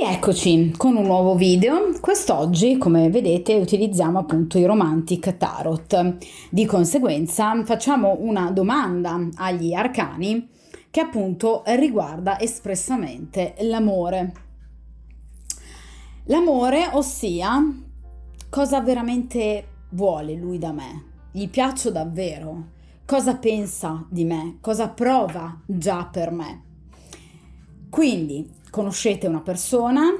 Rieccoci con un nuovo video. Quest'oggi, come vedete, utilizziamo appunto i Romantic Tarot. Di conseguenza facciamo una domanda agli arcani che appunto riguarda espressamente l'amore. L'amore, ossia cosa veramente vuole lui da me, gli piaccio davvero, cosa pensa di me, cosa prova già per me. Quindi conoscete una persona,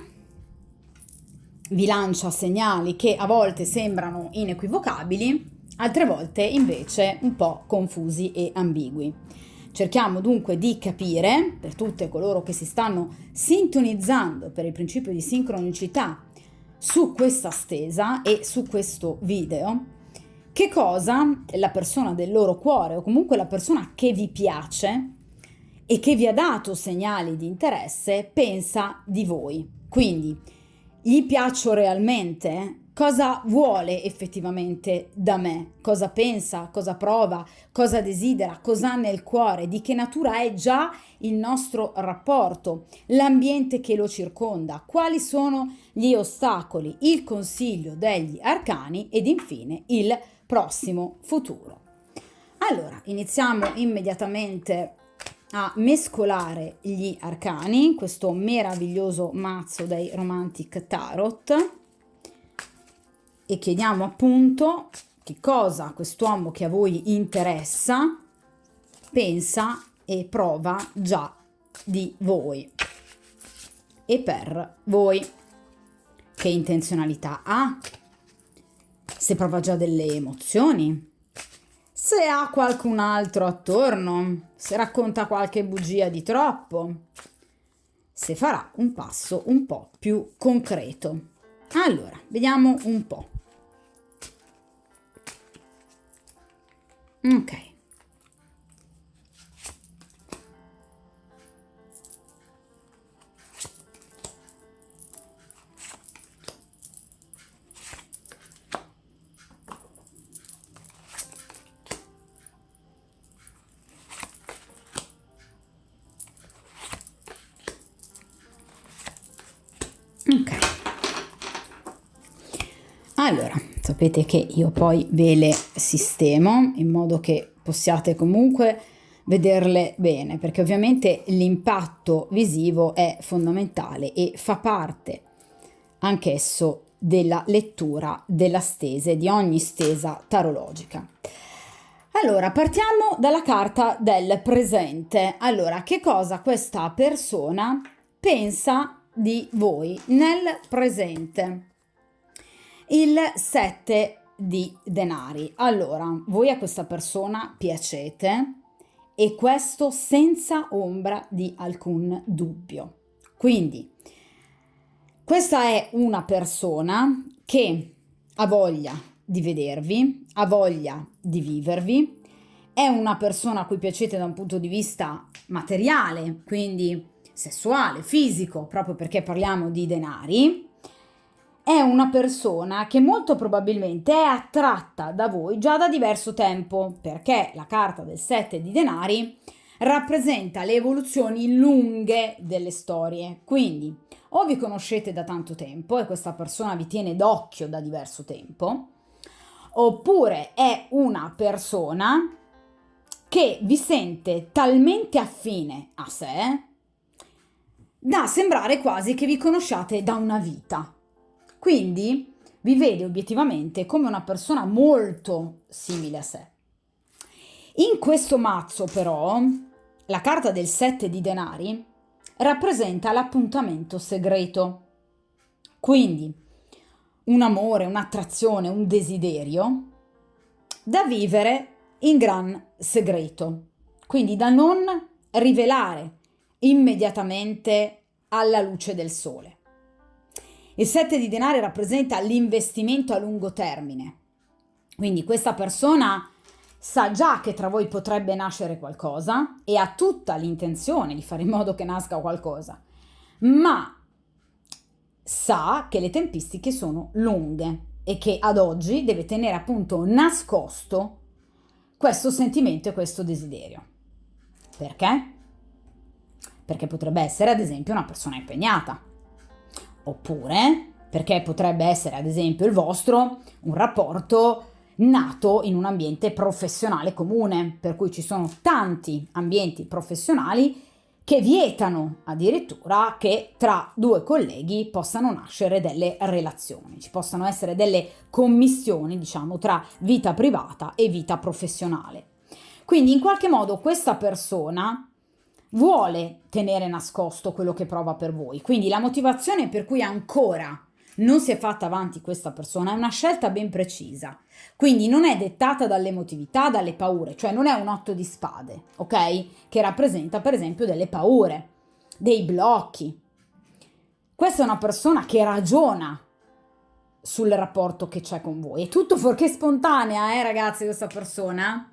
vi lancia segnali che a volte sembrano inequivocabili, altre volte invece un po' confusi e ambigui. Cerchiamo dunque di capire, per tutte coloro che si stanno sintonizzando per il principio di sincronicità su questa stesa e su questo video, che cosa la persona del loro cuore o comunque la persona che vi piace e che vi ha dato segnali di interesse pensa di voi. Quindi gli piaccio realmente? Cosa vuole effettivamente da me? Cosa pensa? Cosa prova? Cosa desidera? Cosa ha nel cuore? Di che natura è già il nostro rapporto? L'ambiente che lo circonda? Quali sono gli ostacoli? Il consiglio degli arcani ed infine il prossimo futuro. Allora, iniziamo immediatamente a mescolare gli arcani, questo meraviglioso mazzo dei Romantic Tarot, e chiediamo appunto che cosa quest'uomo che a voi interessa pensa e prova già di voi e per voi. Che intenzionalità ha? Se prova già delle emozioni, se ha qualcun altro attorno, se racconta qualche bugia di troppo, se farà un passo un po' più concreto. Allora, vediamo un po'. Ok. Ok, allora sapete che io poi ve le sistemo in modo che possiate comunque vederle bene, perché ovviamente l'impatto visivo è fondamentale e fa parte anch'esso della lettura della stese, di ogni stesa tarologica. Allora, partiamo dalla carta del presente. Allora, che cosa questa persona pensa di voi nel presente? Il 7 di denari. Allora, voi a questa persona piacete e questo senza ombra di alcun dubbio. Quindi, questa è una persona che ha voglia di vedervi, ha voglia di vivervi, è una persona a cui piacete da un punto di vista materiale, quindi sessuale, fisico, proprio perché parliamo di denari. È una persona che molto probabilmente è attratta da voi già da diverso tempo, perché la carta del 7 di denari rappresenta le evoluzioni lunghe delle storie. Quindi o vi conoscete da tanto tempo e questa persona vi tiene d'occhio da diverso tempo, oppure è una persona che vi sente talmente affine a sé da sembrare quasi che vi conosciate da una vita. Quindi vi vede obiettivamente come una persona molto simile a sé. In questo mazzo però la carta del 7 di denari rappresenta l'appuntamento segreto. Quindi un amore, un'attrazione, un desiderio da vivere in gran segreto. Quindi da non rivelare immediatamente alla luce del sole. Il 7 di denari rappresenta l'investimento a lungo termine. Quindi questa persona sa già che tra voi potrebbe nascere qualcosa e ha tutta l'intenzione di fare in modo che nasca qualcosa, ma sa che le tempistiche sono lunghe e che ad oggi deve tenere appunto nascosto questo sentimento e questo desiderio. Perché? Perché potrebbe essere ad esempio una persona impegnata. oppure perché potrebbe essere ad esempio il vostro un rapporto nato in un ambiente professionale comune, per cui ci sono tanti ambienti professionali che vietano addirittura che tra due colleghi possano nascere delle relazioni, ci possano essere delle commistioni, diciamo, tra vita privata e vita professionale. Quindi in qualche modo questa persona vuole tenere nascosto quello che prova per voi, quindi la motivazione per cui ancora non si è fatta avanti questa persona è una scelta ben precisa, quindi non è dettata dall'emotività, dalle paure, cioè non è un 8 di spade, ok? Che rappresenta per esempio delle paure, dei blocchi. Questa è una persona che ragiona sul rapporto che c'è con voi, è tutto fuorché spontanea, ragazzi, questa persona.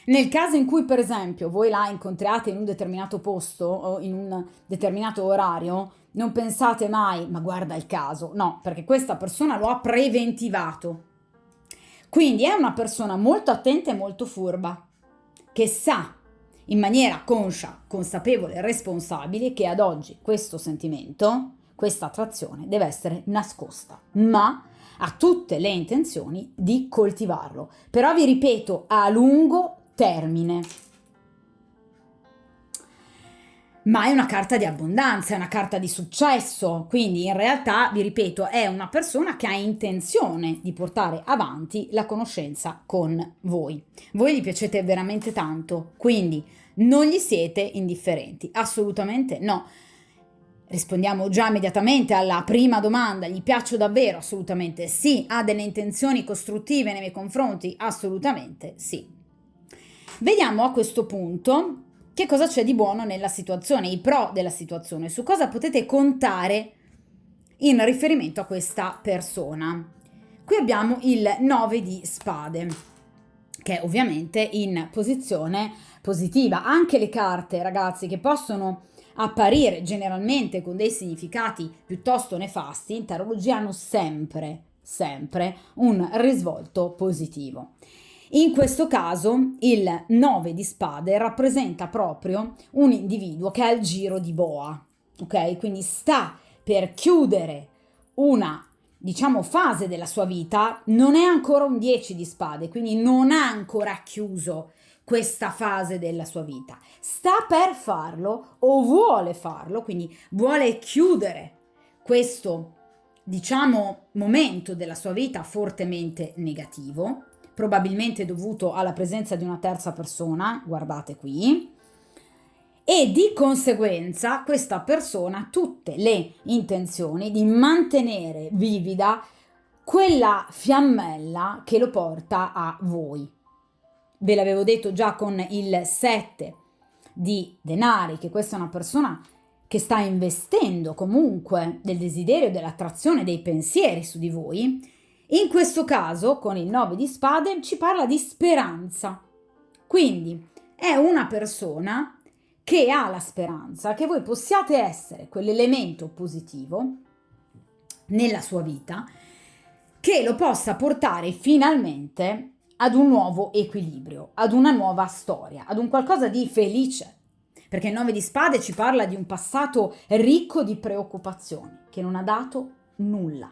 Nel caso in cui per esempio voi la incontriate in un determinato posto o in un determinato orario, non pensate mai, ma guarda il caso, no, perché questa persona lo ha preventivato. Quindi è una persona molto attenta e molto furba, che sa in maniera conscia, consapevole e responsabile che ad oggi questo sentimento, questa attrazione deve essere nascosta, ma ha tutte le intenzioni di coltivarlo. Però vi ripeto, a lungo termine. Ma è una carta di abbondanza, è una carta di successo, quindi in realtà, vi ripeto, è una persona che ha intenzione di portare avanti la conoscenza con voi. Voi gli piacete veramente tanto, quindi non gli siete indifferenti, assolutamente no. Rispondiamo già immediatamente alla prima domanda, gli piaccio davvero? Assolutamente sì. Ha delle intenzioni costruttive nei miei confronti? Assolutamente sì. Vediamo a questo punto che cosa c'è di buono nella situazione, i pro della situazione, su cosa potete contare in riferimento a questa persona. Qui abbiamo il 9 di spade, che è ovviamente in posizione positiva. Anche le carte, ragazzi, che possono apparire generalmente con dei significati piuttosto nefasti, in tarologia hanno sempre un risvolto positivo. In questo caso il 9 di spade rappresenta proprio un individuo che ha il giro di boa, ok? Quindi sta per chiudere una, diciamo, fase della sua vita, non è ancora un 10 di spade, quindi non ha ancora chiuso questa fase della sua vita. Sta per farlo o vuole farlo, quindi vuole chiudere questo, diciamo, momento della sua vita fortemente negativo, probabilmente dovuto alla presenza di una terza persona, guardate qui, e di conseguenza questa persona ha tutte le intenzioni di mantenere vivida quella fiammella che lo porta a voi. Ve l'avevo detto già con il 7 di denari, che questa è una persona che sta investendo comunque del desiderio, dell'attrazione, dei pensieri su di voi. In questo caso, con il 9 di spade, ci parla di speranza. Quindi è una persona che ha la speranza che voi possiate essere quell'elemento positivo nella sua vita che lo possa portare finalmente ad un nuovo equilibrio, ad una nuova storia, ad un qualcosa di felice. Perché il 9 di spade ci parla di un passato ricco di preoccupazioni, che non ha dato nulla.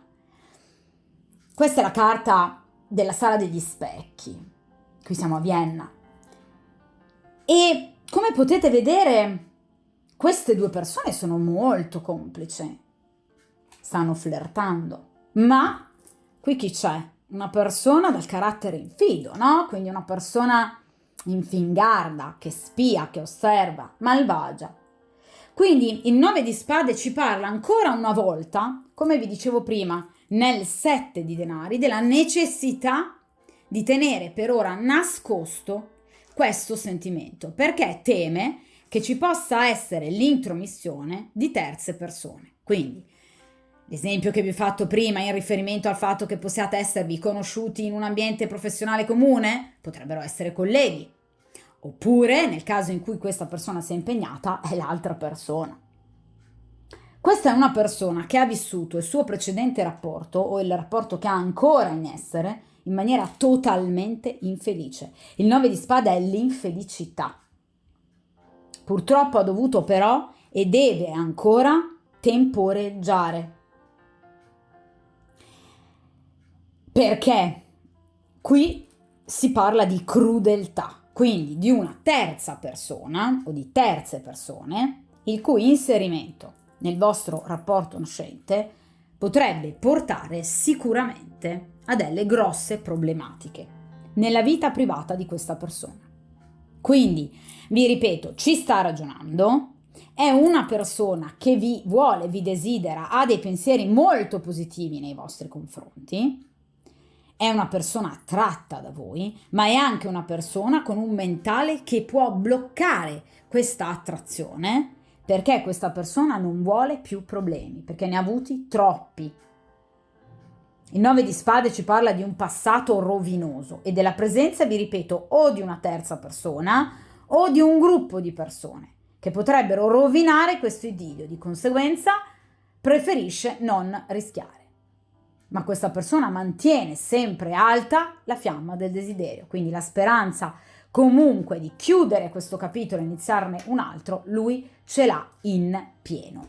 Questa è la carta della Sala degli Specchi. Qui siamo a Vienna. E come potete vedere, queste due persone sono molto complici. Stanno flirtando. Ma qui chi c'è? Una persona dal carattere infido, no? Quindi una persona infingarda, che spia, che osserva, malvagia. Quindi il 9 di spade ci parla ancora una volta, come vi dicevo prima, nel 7 di denari, della necessità di tenere per ora nascosto questo sentimento, perché teme che ci possa essere l'intromissione di terze persone. Quindi, l'esempio che vi ho fatto prima in riferimento al fatto che possiate esservi conosciuti in un ambiente professionale comune, potrebbero essere colleghi, oppure nel caso in cui questa persona sia impegnata è l'altra persona. Questa è una persona che ha vissuto il suo precedente rapporto o il rapporto che ha ancora in essere in maniera totalmente infelice. Il 9 di spade è l'infelicità. Purtroppo ha dovuto però e deve ancora temporeggiare. perché qui si parla di crudeltà, quindi di una terza persona o di terze persone il cui inserimento nel vostro rapporto nascente potrebbe portare sicuramente a delle grosse problematiche nella vita privata di questa persona. Quindi, vi ripeto, ci sta ragionando, è una persona che vi vuole, vi desidera, ha dei pensieri molto positivi nei vostri confronti, è una persona attratta da voi, ma è anche una persona con un mentale che può bloccare questa attrazione perché questa persona non vuole più problemi, perché ne ha avuti troppi. Il 9 di spade ci parla di un passato rovinoso e della presenza, vi ripeto, o di una terza persona o di un gruppo di persone che potrebbero rovinare questo idillio. Di conseguenza preferisce non rischiare. Ma questa persona mantiene sempre alta la fiamma del desiderio, quindi la speranza comunque di chiudere questo capitolo e iniziarne un altro, lui ce l'ha in pieno.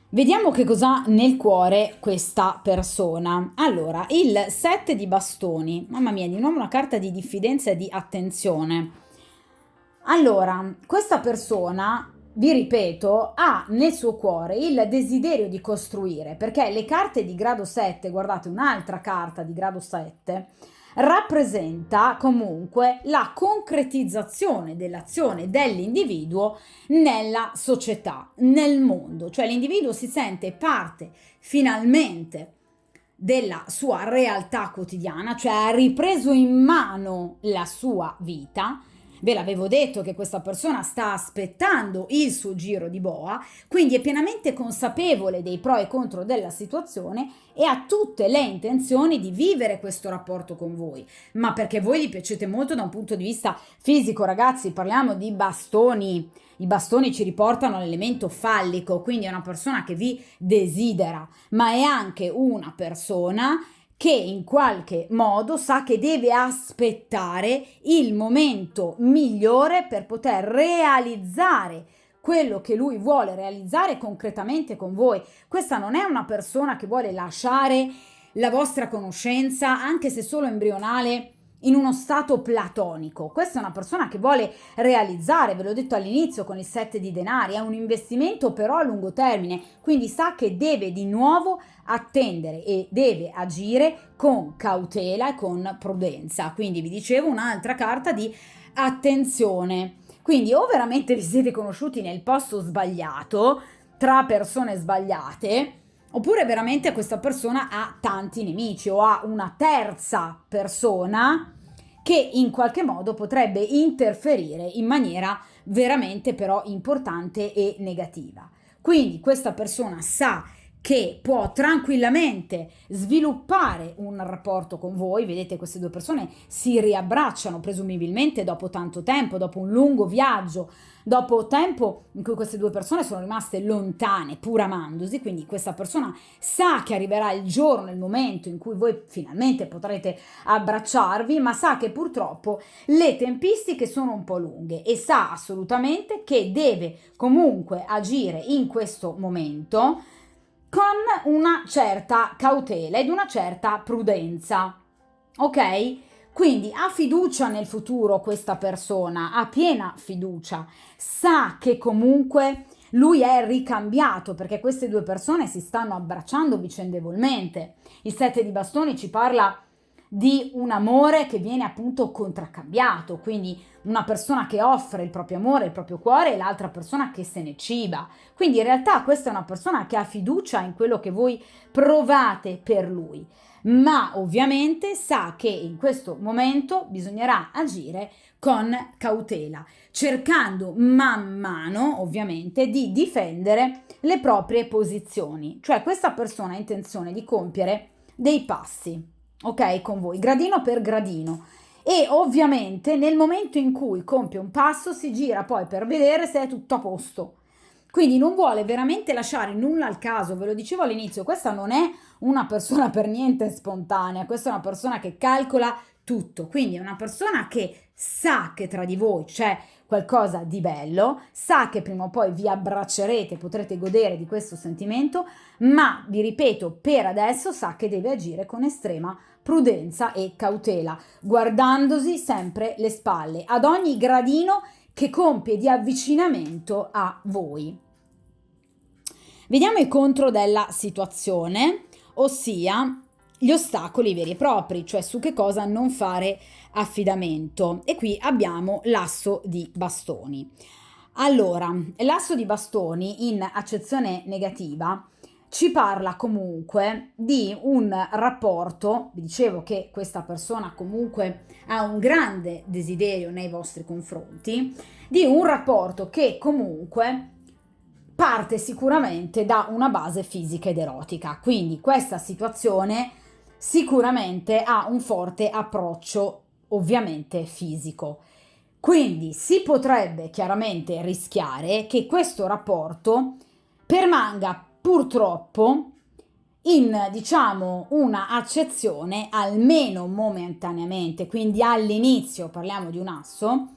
Vediamo che cosa ha nel cuore questa persona. Allora, il 7 di bastoni, mamma mia, di nuovo una carta di diffidenza e di attenzione. Allora, questa persona, vi ripeto, ha nel suo cuore il desiderio di costruire, perché le carte di grado 7, guardate, un'altra carta di grado 7, rappresenta comunque la concretizzazione dell'azione dell'individuo nella società, nel mondo, cioè l'individuo si sente parte finalmente della sua realtà quotidiana, cioè ha ripreso in mano la sua vita. Ve l'avevo detto che questa persona sta aspettando il suo giro di boa, quindi è pienamente consapevole dei pro e contro della situazione e ha tutte le intenzioni di vivere questo rapporto con voi, ma perché voi gli piacete molto da un punto di vista fisico, ragazzi, parliamo di bastoni. I bastoni ci riportano all'elemento fallico, quindi è una persona che vi desidera, ma è anche una persona che in qualche modo sa che deve aspettare il momento migliore per poter realizzare quello che lui vuole realizzare concretamente con voi. Questa non è una persona che vuole lasciare la vostra conoscenza, anche se solo embrionale, in uno stato platonico. Questa è una persona che vuole realizzare, ve l'ho detto all'inizio con il 7 di denari, è un investimento però a lungo termine, quindi sa che deve di nuovo attendere e deve agire con cautela e con prudenza. Quindi vi dicevo un'altra carta di attenzione. Quindi o veramente vi siete conosciuti nel posto sbagliato, tra persone sbagliate, oppure veramente questa persona ha tanti nemici o ha una terza persona che in qualche modo potrebbe interferire in maniera veramente però importante e negativa. Quindi questa persona sa che può tranquillamente sviluppare un rapporto con voi. Vedete, queste due persone si riabbracciano presumibilmente dopo tanto tempo, dopo un lungo viaggio, dopo tempo in cui queste due persone sono rimaste lontane, pur amandosi. Quindi questa persona sa che arriverà il giorno, il momento in cui voi finalmente potrete abbracciarvi, ma sa che purtroppo le tempistiche sono un po' lunghe e sa assolutamente che deve comunque agire in questo momento con una certa cautela ed una certa prudenza, ok? Quindi ha fiducia nel futuro questa persona, ha piena fiducia, sa che comunque lui è ricambiato perché queste due persone si stanno abbracciando vicendevolmente. Il 7 di bastoni ci parla di un amore che viene appunto contraccambiato, quindi una persona che offre il proprio amore, il proprio cuore e l'altra persona che se ne ciba. Quindi in realtà questa è una persona che ha fiducia in quello che voi provate per lui, ma ovviamente sa che in questo momento bisognerà agire con cautela, cercando man mano ovviamente di difendere le proprie posizioni. Cioè questa persona ha intenzione di compiere dei passi, ok, con voi, gradino per gradino, e ovviamente nel momento in cui compie un passo si gira poi per vedere se è tutto a posto. Quindi non vuole veramente lasciare nulla al caso, ve lo dicevo all'inizio, questa non è una persona per niente spontanea, questa è una persona che calcola tutto, quindi è una persona che sa che tra di voi c'è qualcosa di bello, sa che prima o poi vi abbraccerete, potrete godere di questo sentimento, ma vi ripeto, per adesso sa che deve agire con estrema prudenza e cautela, guardandosi sempre le spalle ad ogni gradino che compie di avvicinamento a voi. Vediamo i contro della situazione, ossia gli ostacoli veri e propri, cioè su che cosa non fare affidamento. E qui abbiamo l'asso di bastoni. Allora, l'asso di bastoni in accezione negativa ci parla comunque di un rapporto, vi dicevo che questa persona comunque ha un grande desiderio nei vostri confronti, di un rapporto che comunque parte sicuramente da una base fisica ed erotica, quindi questa situazione sicuramente ha un forte approccio ovviamente fisico. Quindi si potrebbe chiaramente rischiare che questo rapporto permanga purtroppo in, diciamo, una accezione almeno momentaneamente, quindi all'inizio parliamo di un asso,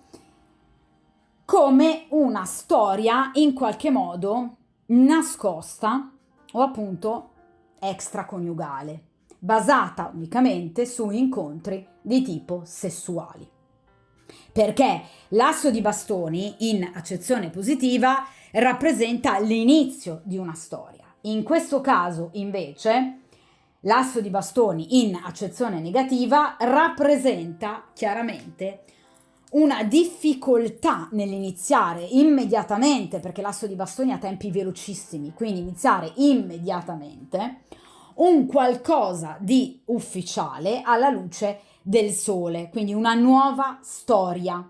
come una storia in qualche modo nascosta o appunto extraconiugale, basata unicamente su incontri di tipo sessuali. Perché l'asso di bastoni in accezione positiva rappresenta l'inizio di una storia. In questo caso, invece, l'asso di bastoni in accezione negativa rappresenta chiaramente una difficoltà nell'iniziare immediatamente, perché l'asso di bastoni ha tempi velocissimi, quindi iniziare immediatamente un qualcosa di ufficiale alla luce del sole, quindi una nuova storia.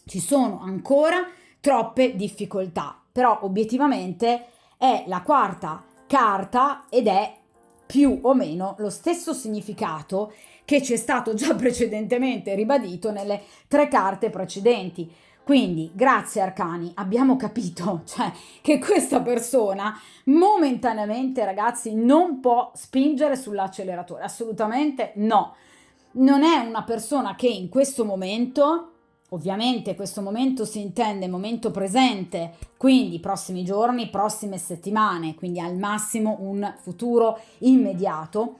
Ci sono ancora troppe difficoltà, però obiettivamente è la quarta carta ed è più o meno lo stesso significato che ci è stato già precedentemente ribadito nelle 3 carte precedenti. Quindi, grazie arcani, abbiamo capito, cioè, che questa persona momentaneamente, ragazzi, non può spingere sull'acceleratore, assolutamente no. Non è una persona che in questo momento, ovviamente questo momento si intende momento presente, quindi prossimi giorni, prossime settimane, quindi al massimo un futuro immediato,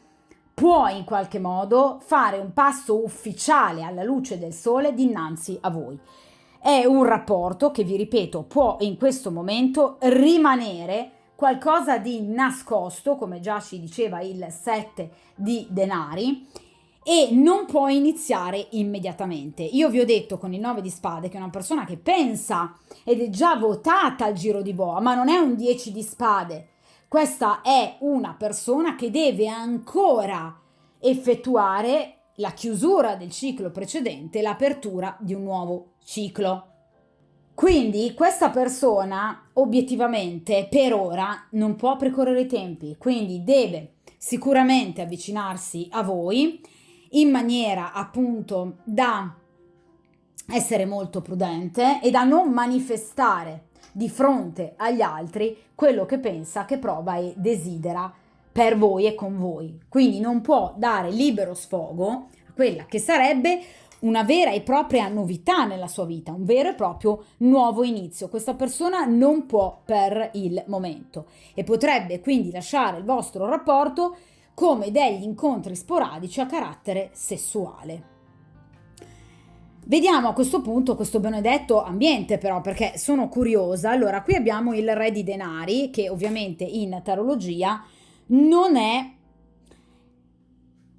può in qualche modo fare un passo ufficiale alla luce del sole dinanzi a voi. È un rapporto che, vi ripeto, può in questo momento rimanere qualcosa di nascosto, come già ci diceva il 7 di denari, e non può iniziare immediatamente. Io vi ho detto con il 9 di spade che è una persona che pensa ed è già votata al giro di boa, ma non è un 10 di spade. Questa è una persona che deve ancora effettuare la chiusura del ciclo precedente, l'apertura di un nuovo ciclo. Quindi questa persona obiettivamente per ora non può precorrere i tempi, quindi deve sicuramente avvicinarsi a voi in maniera appunto da essere molto prudente e da non manifestare di fronte agli altri quello che pensa, che prova e desidera per voi e con voi. Quindi non può dare libero sfogo a quella che sarebbe una vera e propria novità nella sua vita, un vero e proprio nuovo inizio. Questa persona non può per il momento e potrebbe quindi lasciare il vostro rapporto come degli incontri sporadici a carattere sessuale. Vediamo a questo punto questo benedetto ambiente però, perché sono curiosa. Allora, qui abbiamo il re di denari, che ovviamente in tarologia non è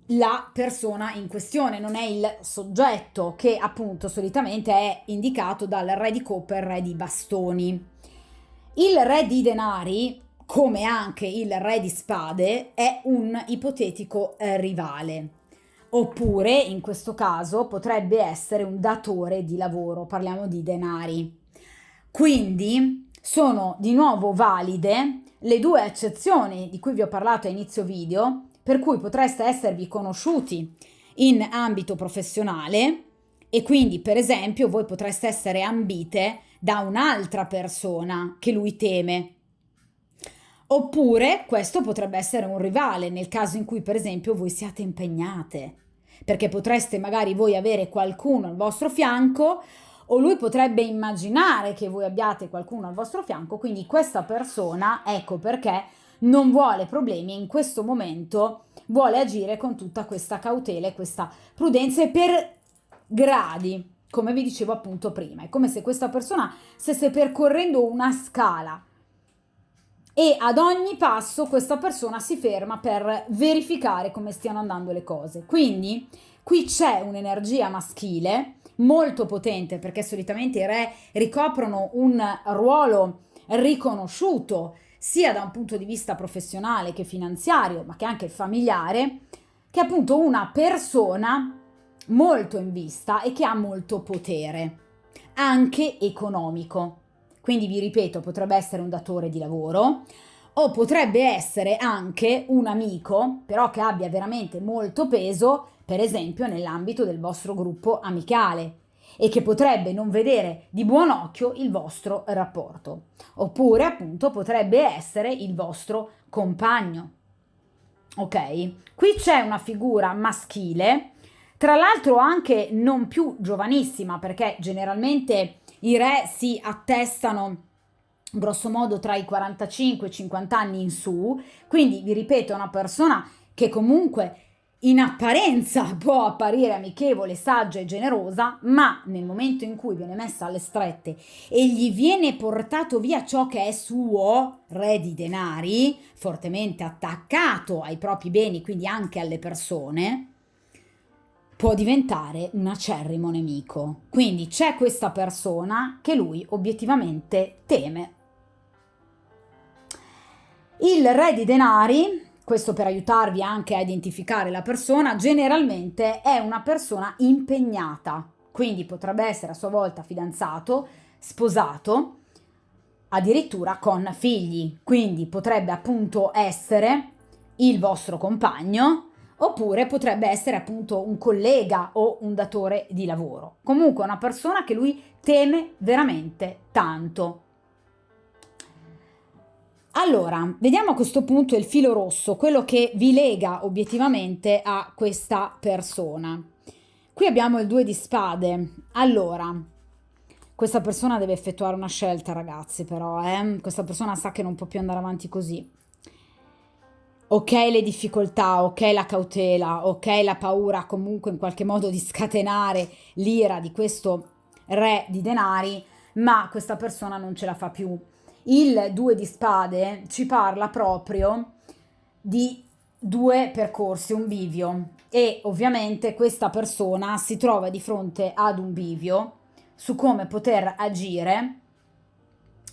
la persona in questione, non è il soggetto, che appunto solitamente è indicato dal re di coppe e re di bastoni. Il re di denari, come anche il re di spade, è un ipotetico rivale. Oppure, in questo caso, potrebbe essere un datore di lavoro, parliamo di denari. Quindi sono di nuovo valide le 2 eccezioni di cui vi ho parlato a inizio video, per cui potreste esservi conosciuti in ambito professionale e quindi, per esempio, voi potreste essere ambite da un'altra persona che lui teme. Oppure questo potrebbe essere un rivale nel caso in cui, per esempio, voi siate impegnate, perché potreste magari voi avere qualcuno al vostro fianco o lui potrebbe immaginare che voi abbiate qualcuno al vostro fianco, quindi questa persona, ecco perché, non vuole problemi e in questo momento vuole agire con tutta questa cautela e questa prudenza e per gradi, come vi dicevo appunto prima. È come se questa persona stesse percorrendo una scala e ad ogni passo questa persona si ferma per verificare come stiano andando le cose. Quindi qui c'è un'energia maschile molto potente, perché solitamente i re ricoprono un ruolo riconosciuto sia da un punto di vista professionale che finanziario, ma che anche familiare, che è appunto una persona molto in vista e che ha molto potere, anche economico. Quindi vi ripeto, potrebbe essere un datore di lavoro o potrebbe essere anche un amico, però che abbia veramente molto peso, per esempio nell'ambito del vostro gruppo amicale e che potrebbe non vedere di buon occhio il vostro rapporto. Oppure appunto potrebbe essere il vostro compagno. Ok? Qui c'è una figura maschile, tra l'altro anche non più giovanissima, perché generalmente i re si attestano grosso modo tra i 45 e i 50 anni in su, quindi vi ripeto, è una persona che comunque in apparenza può apparire amichevole, saggia e generosa, ma nel momento in cui viene messa alle strette e gli viene portato via ciò che è suo, re di denari, fortemente attaccato ai propri beni, quindi anche alle persone, può diventare un acerrimo nemico. Quindi c'è questa persona che lui obiettivamente teme. Il re di denari, questo per aiutarvi anche a identificare la persona, generalmente è una persona impegnata, quindi potrebbe essere a sua volta fidanzato, sposato, addirittura con figli, quindi potrebbe appunto essere il vostro compagno oppure potrebbe essere appunto un collega o un datore di lavoro. Comunque una persona che lui teme veramente tanto. Allora, vediamo a questo punto il filo rosso, quello che vi lega obiettivamente a questa persona. Qui abbiamo il 2 di spade. Allora, questa persona deve effettuare una scelta, ragazzi, però, questa persona sa che non può più andare avanti così. Ok le difficoltà, ok la cautela, ok la paura comunque in qualche modo di scatenare l'ira di questo re di denari, ma questa persona non ce la fa più. Il 2 di spade ci parla proprio di due percorsi, un bivio, e ovviamente questa persona si trova di fronte ad un bivio su come poter agire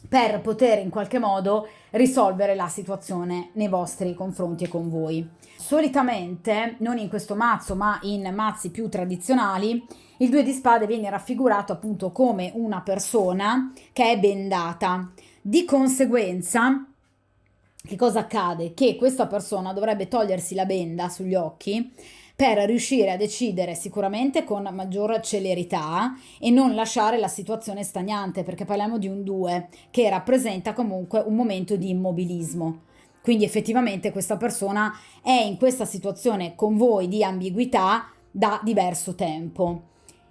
per poter in qualche modo risolvere la situazione nei vostri confronti e con voi. Solitamente, non in questo mazzo ma in mazzi più tradizionali, il 2 di spade viene raffigurato appunto come una persona che è bendata. Di conseguenza, che cosa accade? Che questa persona dovrebbe togliersi la benda sugli occhi per riuscire a decidere sicuramente con maggior celerità e non lasciare la situazione stagnante, perché parliamo di un 2 che rappresenta comunque un momento di immobilismo. Quindi effettivamente questa persona è in questa situazione con voi di ambiguità da diverso tempo.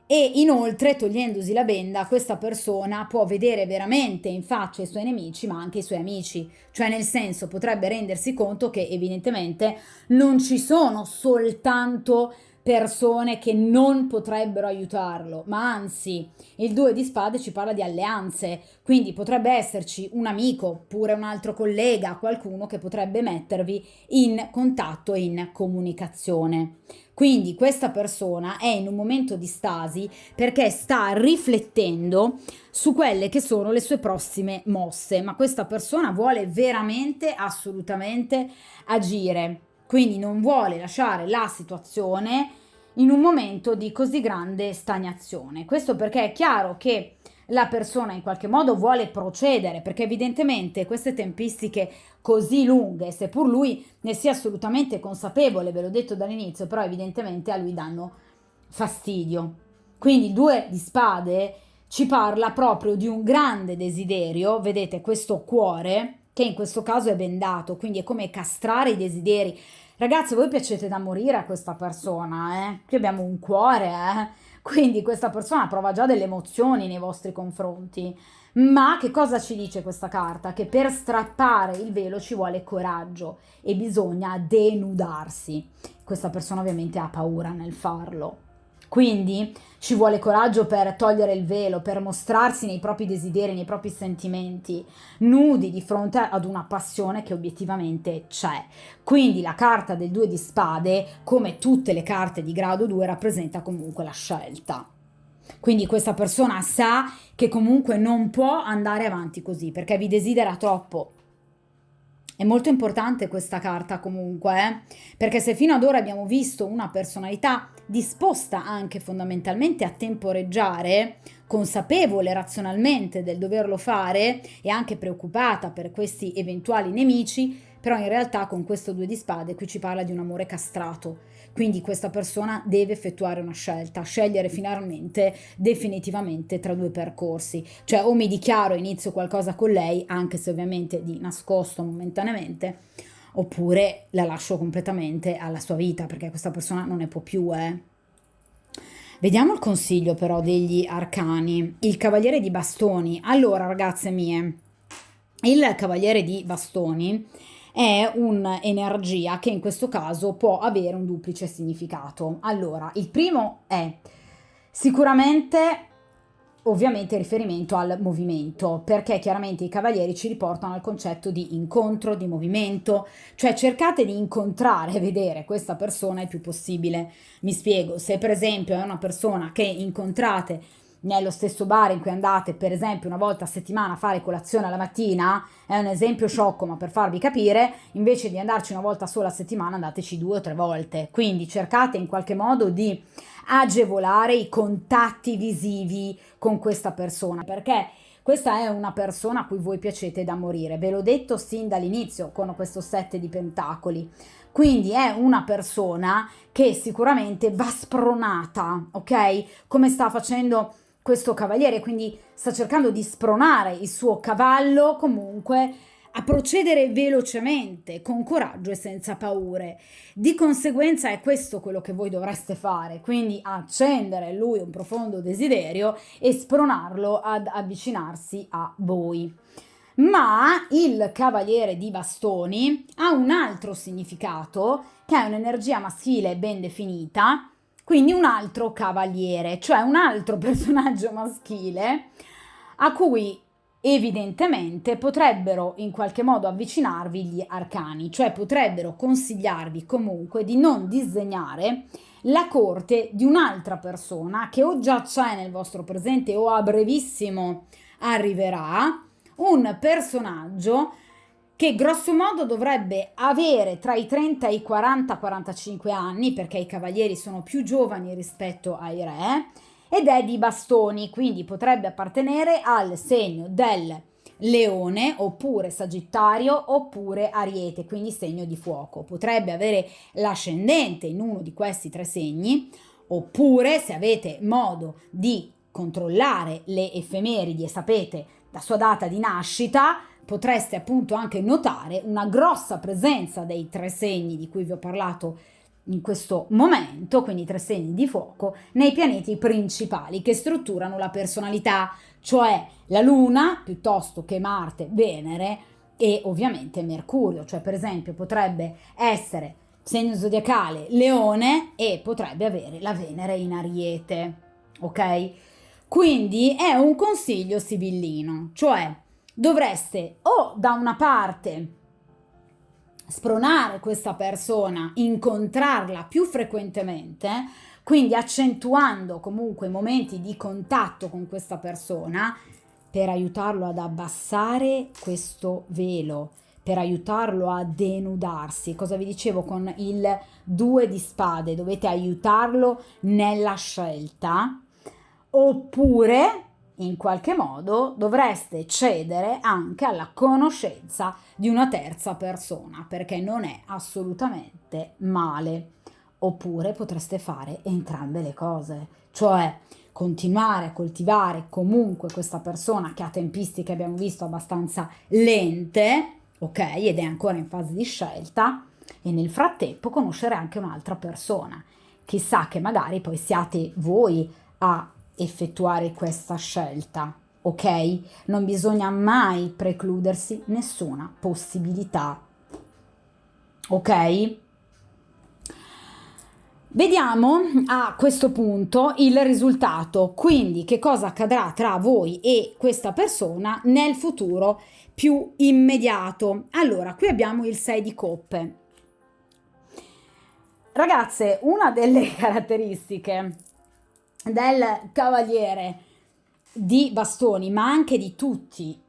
E inoltre, togliendosi la benda, questa persona può vedere veramente in faccia i suoi nemici, ma anche i suoi amici. Cioè, nel senso, potrebbe rendersi conto che evidentemente non ci sono soltanto persone che non potrebbero aiutarlo, ma anzi, il 2 di spade ci parla di alleanze, quindi potrebbe esserci un amico, oppure un altro collega, qualcuno che potrebbe mettervi in contatto e in comunicazione. Quindi questa persona è in un momento di stasi perché sta riflettendo su quelle che sono le sue prossime mosse, ma questa persona vuole veramente, assolutamente agire, quindi non vuole lasciare la situazione in un momento di così grande stagnazione. Questo perché è chiaro che la persona in qualche modo vuole procedere, perché evidentemente queste tempistiche così lunghe, seppur lui ne sia assolutamente consapevole, ve l'ho detto dall'inizio, però evidentemente a lui danno fastidio. Quindi il 2 di spade ci parla proprio di un grande desiderio, vedete questo cuore, che in questo caso è bendato, quindi è come castrare i desideri. Ragazzi, voi piacete da morire a questa persona, eh? Qui abbiamo un cuore, eh? Quindi questa persona prova già delle emozioni nei vostri confronti. Ma che cosa ci dice questa carta? Che per strappare il velo ci vuole coraggio e bisogna denudarsi. Questa persona ovviamente ha paura nel farlo. Quindi ci vuole coraggio per togliere il velo, per mostrarsi nei propri desideri, nei propri sentimenti, nudi di fronte ad una passione che obiettivamente c'è. Quindi la carta del 2 di spade, come tutte le carte di grado 2, rappresenta comunque la scelta. Quindi questa persona sa che comunque non può andare avanti così perché vi desidera troppo. È molto importante questa carta comunque, perché se fino ad ora abbiamo visto una personalità disposta anche fondamentalmente a temporeggiare, consapevole razionalmente del doverlo fare e anche preoccupata per questi eventuali nemici, però in realtà con questo 2 di spade qui ci parla di un amore castrato. Quindi questa persona deve effettuare una scelta, scegliere finalmente, definitivamente tra due percorsi. Cioè o mi dichiaro e inizio qualcosa con lei, anche se ovviamente di nascosto momentaneamente, oppure la lascio completamente alla sua vita, perché questa persona non ne può più, eh. Vediamo il consiglio però degli arcani. Il cavaliere di bastoni. Allora, ragazze mie, il cavaliere di bastoni è un'energia che in questo caso può avere un duplice significato. Allora, il primo è sicuramente ovviamente riferimento al movimento, perché chiaramente i cavalieri ci riportano al concetto di incontro, di movimento, cioè cercate di incontrare, vedere questa persona il più possibile. Mi spiego, se per esempio è una persona che incontrate nello stesso bar in cui andate per esempio una volta a settimana a fare colazione alla mattina, è un esempio sciocco ma per farvi capire, invece di andarci una volta sola a settimana andateci 2 o 3 volte, quindi cercate in qualche modo di agevolare i contatti visivi con questa persona, perché questa è una persona a cui voi piacete da morire, ve l'ho detto sin dall'inizio con questo 7 di pentacoli. Quindi è una persona che sicuramente va spronata, ok? Come sta facendo questo cavaliere, quindi sta cercando di spronare il suo cavallo comunque a procedere velocemente, con coraggio e senza paure. Di conseguenza è questo quello che voi dovreste fare, quindi accendere in lui un profondo desiderio e spronarlo ad avvicinarsi a voi. Ma il cavaliere di bastoni ha un altro significato, che è un'energia maschile ben definita, quindi un altro cavaliere, cioè un altro personaggio maschile a cui evidentemente potrebbero in qualche modo avvicinarvi gli arcani, cioè potrebbero consigliarvi comunque di non disegnare la corte di un'altra persona che o già c'è nel vostro presente o a brevissimo arriverà, un personaggio che grosso modo dovrebbe avere tra i 30 e i 40-45 anni, perché i cavalieri sono più giovani rispetto ai re, ed è di bastoni, quindi potrebbe appartenere al segno del leone, oppure sagittario, oppure ariete, quindi segno di fuoco. Potrebbe avere l'ascendente in uno di questi 3 segni, oppure se avete modo di controllare le effemeridi e sapete la sua data di nascita, potreste appunto anche notare una grossa presenza dei 3 segni di cui vi ho parlato in questo momento, quindi 3 segni di fuoco, nei pianeti principali che strutturano la personalità, cioè la Luna piuttosto che Marte, Venere e ovviamente Mercurio, cioè per esempio potrebbe essere segno zodiacale Leone e potrebbe avere la Venere in Ariete, ok? Quindi è un consiglio sibillino, cioè dovreste o da una parte spronare questa persona, incontrarla più frequentemente, quindi accentuando comunque momenti di contatto con questa persona per aiutarlo ad abbassare questo velo, per aiutarlo a denudarsi. Cosa vi dicevo con il 2 di spade? Dovete aiutarlo nella scelta, oppure in qualche modo dovreste cedere anche alla conoscenza di una terza persona, perché non è assolutamente male. Oppure potreste fare entrambe le cose, cioè continuare a coltivare comunque questa persona che ha tempistiche, abbiamo visto, abbastanza lente, ok? Ed è ancora in fase di scelta e nel frattempo conoscere anche un'altra persona. Chissà che magari poi siate voi a effettuare questa scelta, ok? Non bisogna mai precludersi nessuna possibilità, ok? Vediamo a questo punto il risultato, quindi che cosa accadrà tra voi e questa persona nel futuro più immediato. Allora, qui abbiamo il 6 di coppe. Ragazze, una delle caratteristiche del cavaliere di bastoni, ma anche di tutti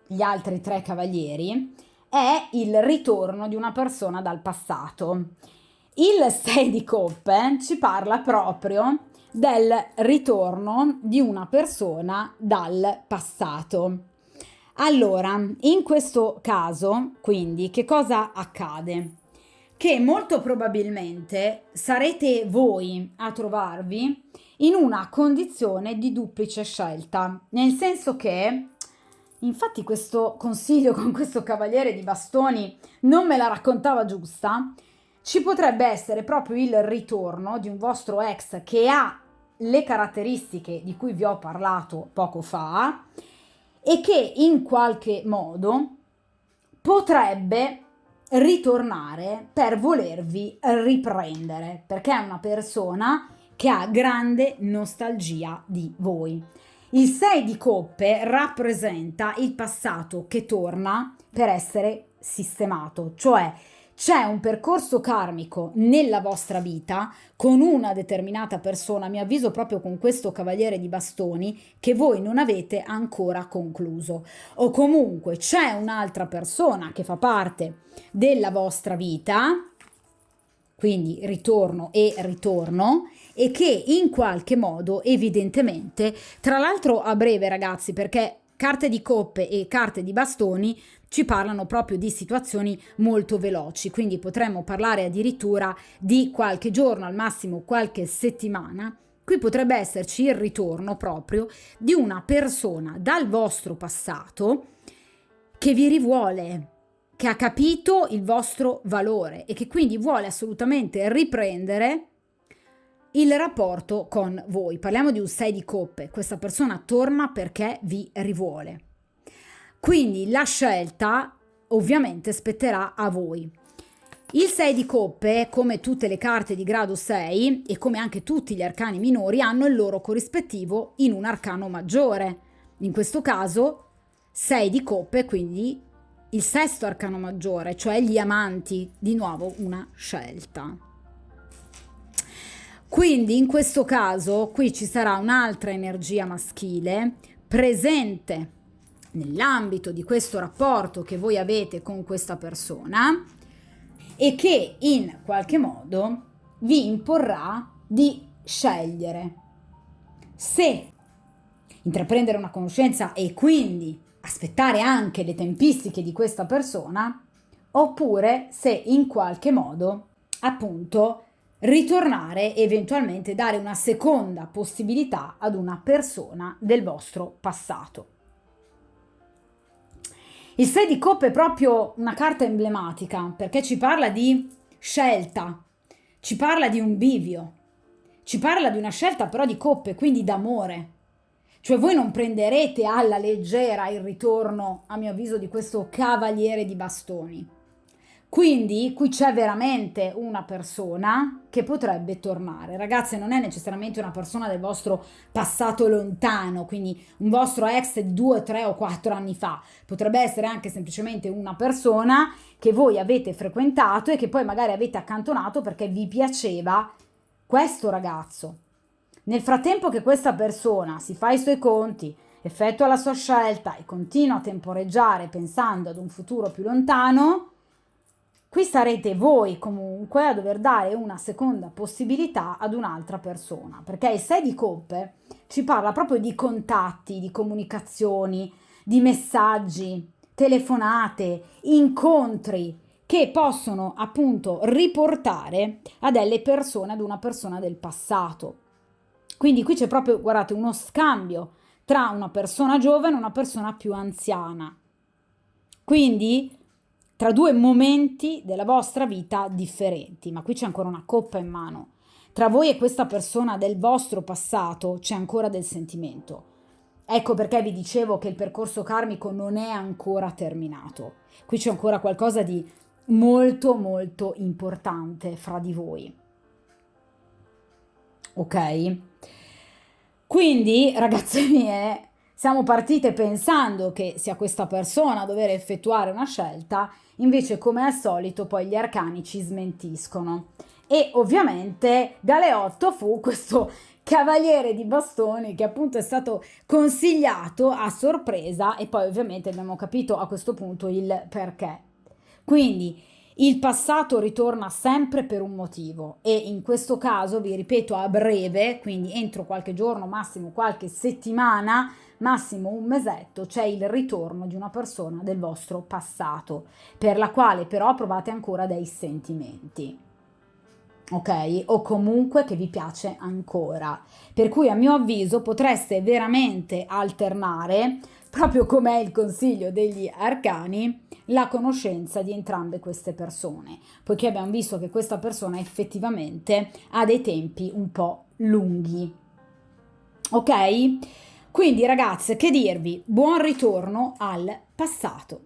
gli altri 3 cavalieri, è il ritorno di una persona dal passato. Il 6 di coppe ci parla proprio del ritorno di una persona dal passato. Allora, in questo caso, quindi, che cosa accade? Che molto probabilmente sarete voi a trovarvi in una condizione di duplice scelta, nel senso che, infatti, questo consiglio con questo cavaliere di bastoni non me la raccontava giusta, ci potrebbe essere proprio il ritorno di un vostro ex che ha le caratteristiche di cui vi ho parlato poco fa e che in qualche modo potrebbe ritornare per volervi riprendere, perché è una persona che ha grande nostalgia di voi. Il 6 di coppe rappresenta il passato che torna per essere sistemato, cioè c'è un percorso karmico nella vostra vita con una determinata persona, a mio avviso proprio con questo cavaliere di bastoni, che voi non avete ancora concluso. O comunque c'è un'altra persona che fa parte della vostra vita, quindi ritorno e ritorno, e che in qualche modo evidentemente, tra l'altro a breve ragazzi, perché carte di coppe e carte di bastoni ci parlano proprio di situazioni molto veloci, quindi potremmo parlare addirittura di qualche giorno, al massimo qualche settimana. Qui potrebbe esserci il ritorno proprio di una persona dal vostro passato che vi rivuole, che ha capito il vostro valore e che quindi vuole assolutamente riprendere il rapporto con voi. Parliamo di un 6 di coppe, questa persona torna perché vi rivuole. Quindi la scelta ovviamente spetterà a voi. Il 6 di coppe, come tutte le carte di grado 6 e come anche tutti gli arcani minori, hanno il loro corrispettivo in un arcano maggiore. In questo caso 6 di coppe, quindi il sesto arcano maggiore, cioè gli amanti, di nuovo una scelta. Quindi in questo caso qui ci sarà un'altra energia maschile presente nell'ambito di questo rapporto che voi avete con questa persona e che in qualche modo vi imporrà di scegliere se intraprendere una conoscenza e quindi aspettare anche le tempistiche di questa persona, oppure se in qualche modo appunto ritornare e eventualmente dare una seconda possibilità ad una persona del vostro passato. Il 6 di coppe è proprio una carta emblematica perché ci parla di scelta, ci parla di un bivio, ci parla di una scelta però di coppe, quindi d'amore. Cioè voi non prenderete alla leggera il ritorno, a mio avviso, di questo cavaliere di bastoni. Quindi qui c'è veramente una persona che potrebbe tornare. Ragazze, non è necessariamente una persona del vostro passato lontano, quindi un vostro ex di 2, 3 o 4 anni fa. Potrebbe essere anche semplicemente una persona che voi avete frequentato e che poi magari avete accantonato perché vi piaceva questo ragazzo. Nel frattempo che questa persona si fa i suoi conti, effettua la sua scelta e continua a temporeggiare pensando ad un futuro più lontano, qui sarete voi comunque a dover dare una seconda possibilità ad un'altra persona, perché il 6 di coppe ci parla proprio di contatti, di comunicazioni, di messaggi, telefonate, incontri che possono appunto riportare a delle persone, ad una persona del passato. Quindi qui c'è proprio, guardate, uno scambio tra una persona giovane e una persona più anziana. Quindi tra due momenti della vostra vita differenti, ma qui c'è ancora una coppa in mano. Tra voi e questa persona del vostro passato c'è ancora del sentimento. Ecco perché vi dicevo che il percorso karmico non è ancora terminato. Qui c'è ancora qualcosa di molto molto importante fra di voi. Ok? Quindi, ragazze mie, siamo partite pensando che sia questa persona a dover effettuare una scelta, invece come al solito poi gli arcani ci smentiscono. E ovviamente Galeotto fu questo cavaliere di bastoni che appunto è stato consigliato a sorpresa e poi ovviamente abbiamo capito a questo punto il perché. Quindi il passato ritorna sempre per un motivo e in questo caso, vi ripeto, a breve, quindi entro qualche giorno, massimo qualche settimana, massimo un mesetto, c'è il ritorno di una persona del vostro passato, per la quale però provate ancora dei sentimenti. Ok? O comunque che vi piace ancora. Per cui a mio avviso potreste veramente alternare, proprio come è il consiglio degli arcani, la conoscenza di entrambe queste persone, poiché abbiamo visto che questa persona effettivamente ha dei tempi un po' lunghi. Ok? Quindi ragazze, che dirvi? Buon ritorno al passato.